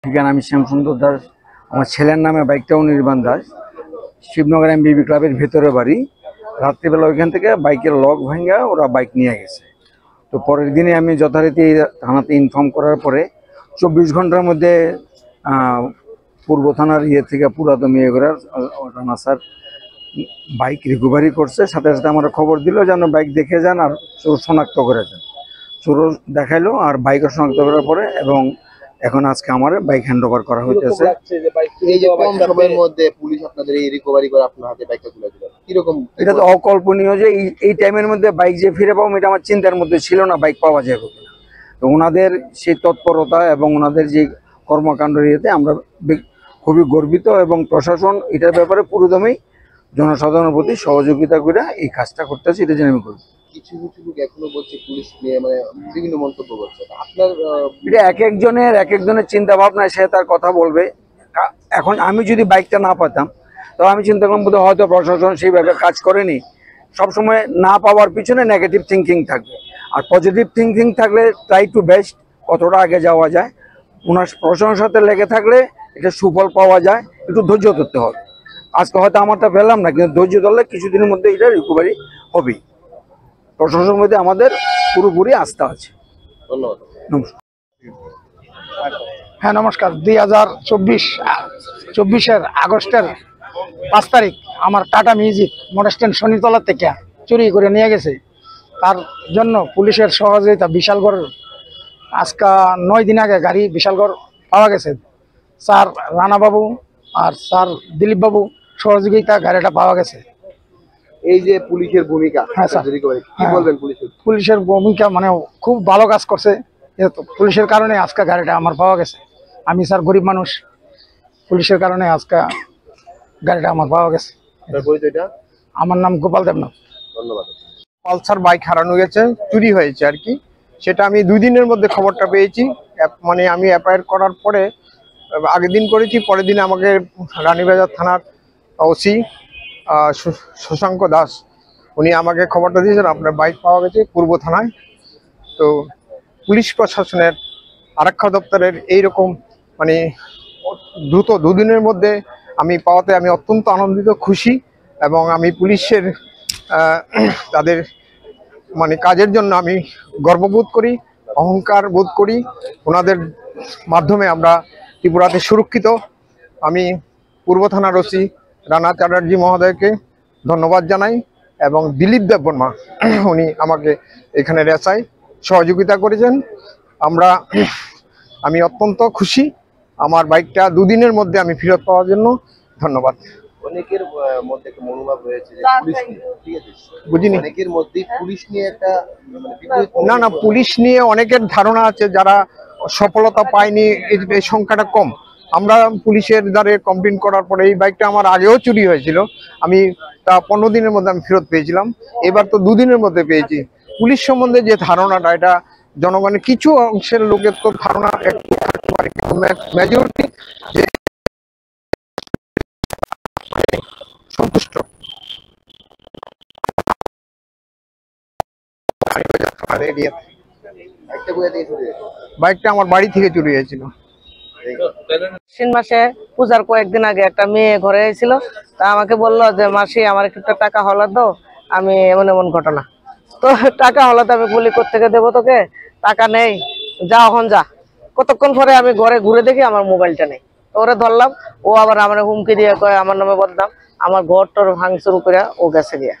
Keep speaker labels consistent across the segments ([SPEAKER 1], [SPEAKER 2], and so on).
[SPEAKER 1] ঠিকানা আমি শ্যামসুন্দর দাস। আমার ছেলের নামে বাইকটাও নির্বাণ দাস। শিবনগর এমবিবি ক্লাবের ভেতরে বাড়ি। রাত্রিবেলা ওইখান থেকে বাইকের লক ভাঙা ওরা বাইক নিয়ে গেছে। তো পরের দিনে আমি যথারীতি থানাতে ইনফর্ম করার পরে 24 ঘন্টার মধ্যে পূর্ব থানার থেকে পুরাতন রানা স্যার বাইক রিকভারি করছে। সাথে সাথে আমার খবর দিল যেন বাইক দেখে যান আর চোর শনাক্ত করে যান। চোর দেখাইলো আর বাইকও শনাক্ত করার পরে এবং এখন আজকে আমার বাইক হ্যান্ড ওভার করা হইতেছে। এটা তো অকল্পনীয় যে এই টাইমের মধ্যে বাইক যে ফিরে পাবো এটা আমার চিন্তার মধ্যে ছিল না, বাইক পাওয়া যাবে কিনা। তো ওনাদের সেই তৎপরতা এবং ওনাদের যে কর্মকাণ্ড ইয়েতে আমরা খুবই গর্বিত এবং প্রশাসন এটার ব্যাপারে পুরোদমেই জনসাধারণের প্রতি সহযোগিতা করে এই কাজটা করতেছে। এটা জেনে আমি করি। কিছু কিছু লোক এখনো বলছে পুলিশ নিয়ে বিভিন্ন মন্তব্য করছে। আপনার এটা এক একজনের চিন্তা ভাবনা, সে তার কথা বলবে। এখন আমি যদি বাইকটা না পেতাম তো আমি চিন্তা করলাম বোধহয় হয়তো প্রশাসন সেইভাবে কাজ করেনি। সবসময় না পাওয়ার পিছনে নেগেটিভ থিঙ্কিং থাকবে, আর পজিটিভ থিঙ্কিং থাকলে ট্রাই টু বেস্ট কতটা আগে যাওয়া যায়। ওনার প্রশাসনের সাথে লেগে থাকলে এটা সুফল পাওয়া যায়। একটু ধৈর্য ধরতে হবে। আজকে হয়তো আমারটা পেলাম না, কিন্তু ধৈর্য ধরলে কিছুদিনের মধ্যে এটা রিকভারি হবেই। প্রশাসনের মধ্যে আমাদের পুরোপুরি আস্থা আছে। ধন্যবাদ। নমস্কার।
[SPEAKER 2] হ্যাঁ নমস্কার। 2024 আগস্টের 5 তারিখ আমার tata music motor stand Shanitala থেকে চুরি করে নিয়ে গেছে। তার জন্য পুলিশের সহযোগিতা বিশালগড় আজকে 9 দিন আগে গাড়ি বিশালগড় পাওয়া গেছে। স্যার রানাবাবু আর স্যার দিলীপ বাবু সহযোগিতা গাড়িটা পাওয়া গেছে।
[SPEAKER 3] এই যে পুলিশের ভূমিকা,
[SPEAKER 2] হ্যাঁ স্যার,
[SPEAKER 3] কি বলবেন?
[SPEAKER 2] পুলিশের ভূমিকা খুব ভালো কাজ করছে। পুলিশের কারণে আজকে গাড়িটা আমার পাওয়া গেছে। আমি স্যার গরিব মানুষ, পুলিশের কারণে আজকে গাড়িটা আমার পাওয়া গেছে। আমার নাম গোপাল দেবনাথ।
[SPEAKER 3] ধন্যবাদ।
[SPEAKER 4] পালসার বাইক হারানো গেছে, চুরি হয়েছে আর কি। সেটা আমি 2 দিনের মধ্যে খবরটা পেয়েছি। আমি অ্যাপয়েন্ট করার পরে আগের দিন করেছি, পরের দিন আমাকে রানীবাজার থানার ওসি শশাঙ্ক দাস উনি আমাকে খবরটা দিয়েছেন আপনার বাইক পাওয়া গেছে পূর্ব থানায়। তো পুলিশ প্রশাসনের আরক্ষা দপ্তরের এইরকম দ্রুত 2 দিনের মধ্যে আমি পাওয়াতে আমি অত্যন্ত আনন্দিত, খুশি। এবং আমি পুলিশের তাদের কাজের জন্য আমি গর্ববোধ করি, অহংকার বোধ করি। ওনাদের মাধ্যমে আমরা ত্রিপুরাতে সুরক্ষিত। আমি পূর্ব থানার ওসি রানা চ্যাটার্জি মহোদয়কে ধন্যবাদ জানাই এবং দিলীপ দেববর্মা উনি আমাকে এখানে রেসায় সহযোগিতা করেছেন। আমি অত্যন্ত খুশি। আমার বাইকটা 2 দিনের মধ্যে আমি ফেরত পাওয়ার জন্য ধন্যবাদ।
[SPEAKER 3] অনেকের মধ্যে একটা মনোভাব রয়েছে যে পুলিশ নিয়ে, ঠিক আছে,
[SPEAKER 4] বুঝিনি,
[SPEAKER 3] অনেকের মধ্যে পুলিশ নিয়ে একটা
[SPEAKER 4] না পুলিশ নিয়ে অনেকের ধারণা আছে, যারা সফলতা পায়নি এই সংখ্যাটা কম। আমরা পুলিশের দ্বারে কমপ্লেন করার পরে এই বাইকটা আমার আগেও চুরি হয়েছিল, আমি তা 15 দিনের মধ্যে আমি ফেরত পেয়েছিলাম। এবার তো 2 দিনের মধ্যে পেয়েছি। পুলিশ সম্বন্ধে যে ধারণাটা, এটা জনগণের কিছু অংশের লোকের তো ধারণা মেজরিটি যে সন্তুষ্ট। বাইকটা আমার বাড়ি থেকে চুরি হয়েছিল।
[SPEAKER 5] আশ্বিন মাসে পূজার কয়েকদিন আগে একটা মেয়ে ঘরে এসেছিল। তা আমাকে বললো যে মাসি আমার একটু টাকা হলো তো, আমি এমন ঘটনা। তো টাকা হলো তো আমি বলি কোত্থেকে দেবো তোকে, টাকা নেই, যা এখন যা। কতক্ষণ পরে আমি ঘরে ঘুরে দেখি আমার মোবাইলটা নেই। তো ওরে ধরলাম, ও আবার আমার হুমকি দিয়ে কয় আমার নামে বদনাম, আমার ঘর টর ভাঙচুর করে ও গেছে গিয়া।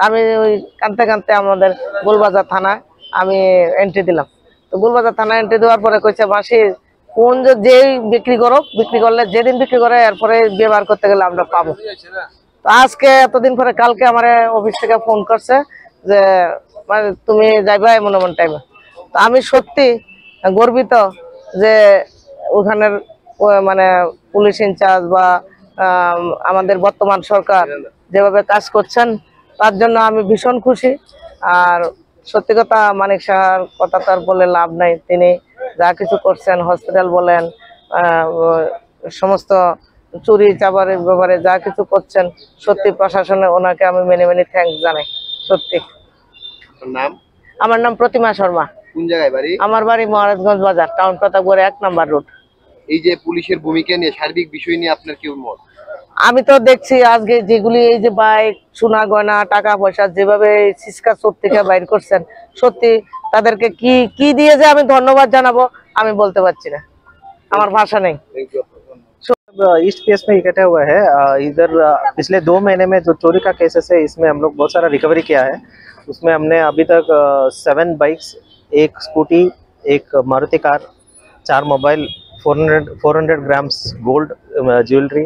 [SPEAKER 5] আমি ওই কাঁদতে কাঁদতে আমাদের গোলবাজার থানায় আমি এন্ট্রি দিলাম। তো গোলবাজার থানায় এন্ট্রি দেওয়ার পরে কইছে মাসি কোন যে বিক্রি করো, বিক্রি করলে যেদিন বিক্রি করে এরপরে ব্যবহার করতে গেলে আমরা পাবো। তো আজকে এতদিন পরে কালকে আমার অফিস থেকে ফোন করছে যে তুমি যাইবা এমন টাইমে। তো আমি সত্যি গর্বিত যে ওখানের পুলিশ ইনচার্জ বা আমাদের বর্তমান সরকার যেভাবে কাজ করছেন তার জন্য আমি ভীষণ খুশি। আর সত্যি কথা মানিক সাহার কথা তার বলে লাভ নাই। তিনি যা কিছু করছেন, হসপিটাল বলেন, সমস্ত চুরি চাবারের ব্যাপারে যা কিছু করছেন, সত্যি প্রশাসনে ওনাকে আমি মেনি থ্যাঙ্কস জানাই। সত্যি। আমার নাম প্রতিমা শর্মা।
[SPEAKER 3] কোন জায়গায় বাড়ি?
[SPEAKER 5] আমার বাড়ি মহারাজগঞ্জ বাজার, টাউন প্রতাপগড় 1 নম্বর রোড।
[SPEAKER 3] এই যে পুলিশের ভূমিকা নিয়ে সার্বিক বিষয় নিয়ে আপনার কি মত?
[SPEAKER 5] আমি তো দেখছি আজকে যেগুলি এই যে বাইক, সোনা গয়না, টাকা পয়সা যেভাবে সিসকা চোর থেকে বাইর করছেন, সত্যি তাদেরকে কি কি দিয়ে যে আমি ধন্যবাদ জানাবো আমি বলতে পারছি না, আমার ভাষা নেই।
[SPEAKER 6] ईस्ट केस में इकट्ठा हुआ है। इधर पिछले 2 महीने में जो चोरी का केसेस है इसमें हम लोग बहुत सारा रिकवरी किया है। उसमें हमने अभी तक 7 bikes, 1 scooty, 1 Maruti car, 4 mobile, 400 grams gold jewellery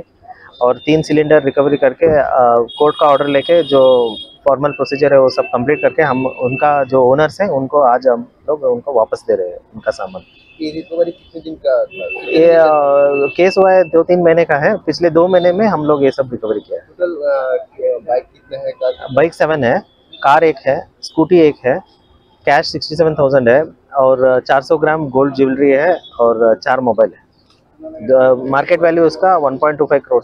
[SPEAKER 6] और 3 सिलेंडर रिकवरी करके कोर्ट का ऑर्डर लेके जो फॉर्मल प्रोसीजर है वो सब कंप्लीट करके हम उनका जो ओनर्स हैं उनको आज हम लोग उनको वापस दे रहे हैं उनका सामान।
[SPEAKER 3] ये रिकवरी कितने दिन का था?
[SPEAKER 6] ये केस हुआ है 2-3 महीने का है। पिछले 2 महीने में हम लोग ये सब रिकवरी किया है।
[SPEAKER 3] टोटल बाइक कितने हैं?
[SPEAKER 6] बाइक 7 है, कार 1 है, स्कूटी 1 है, कैश 67,000 है और 400 ग्राम गोल्ड ज्वेलरी है और 4 मोबाइल है। मार्केट वैल्यू उसका 1.25 करोड़।